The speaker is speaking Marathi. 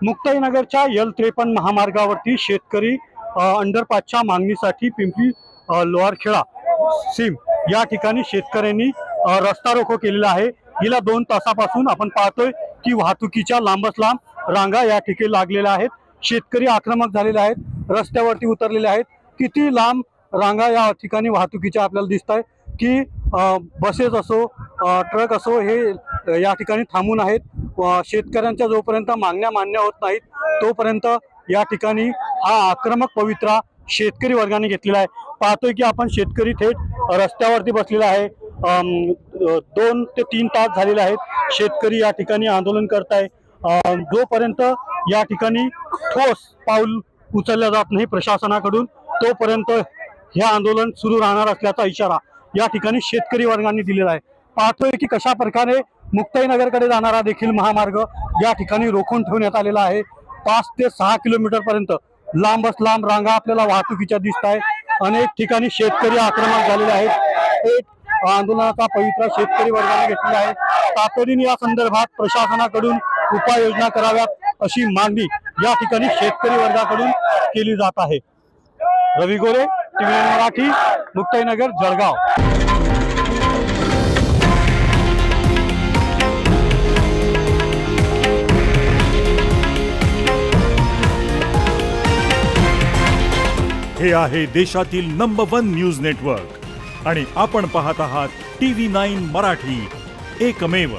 मुक्ताईनगरच्या L53 महामार्गावरती शेतकरी अंडरपासच्या मागणीसाठी पिंपरी लोहारखेडा सीम या ठिकाणी शेतकऱ्यांनी रस्ता रोको केलेला आहे। गेल्या 2 तासापासून आपण पाहतोय की वाहतुकीच्या लांबच लांब रांगा या ठिकाणी लागलेल्या आहेत। शेतकरी आक्रमक झालेले आहेत, रस्त्यावरती उतरलेले आहेत। किती लांब रांगा या ठिकाणी वाहतुकीच्या आपल्याला दिसत आहे की बसेस असो ट्रक असो हे या ठिकाणी थांबून आहेत। शेतकऱ्यांच्या जोपर्यंत मागण्या मान्य होत नाहीत तोपर्यंत या ठिकाणी हा आक्रमक पवित्रा शेतकरी वर्गाने घेतलेला आहे। पाहतोय की आपण शेतकरी थेट रस्त्यावरती बसलेला आहे। 2 ते 3 तास झालेले आहेत शेतकरी या ठिकाणी आंदोलन करत आहे। जोपर्यंत या ठिकाणी ठोस पाऊल उचललं जात नाही प्रशासनाकडून तोपर्यंत हे आंदोलन सुरू राहणार असल्याचा इशारा या ठिकाणी शेतकरी वर्गाने दिलेला आहे। पाहतोय की कशा प्रकारे मुक्ताईनगरकडे जाणारा देखील महामार्ग या ठिकाणी रोखून ठेवण्यात आलेला आहे। 5 ते 6 किलोमीटर पर्यंत लांबच लांब रांगा आपल्याला वाहतुकीच्या दिसत आहे। अनेक ठिकाणी शेतकरी आक्रमक झालेले आहेत। एक आंदोलनाचा पवित्रा शेतकरी वर्गाने घेतलेला आहे। तातडीने या संदर्भात प्रशासनाकडून उपाययोजना कराव्यात अशी मागणी या ठिकाणी शेतकरी वर्गाकडून केली जात आहे। रवी गोरे, TV9 मराठी, मुक्ताईनगर, जळगाव। हे आहे देशातील नंबर 1 न्यूज नेटवर्क आणि आपण पाहत आहात TV9 मराठी, एकमेव।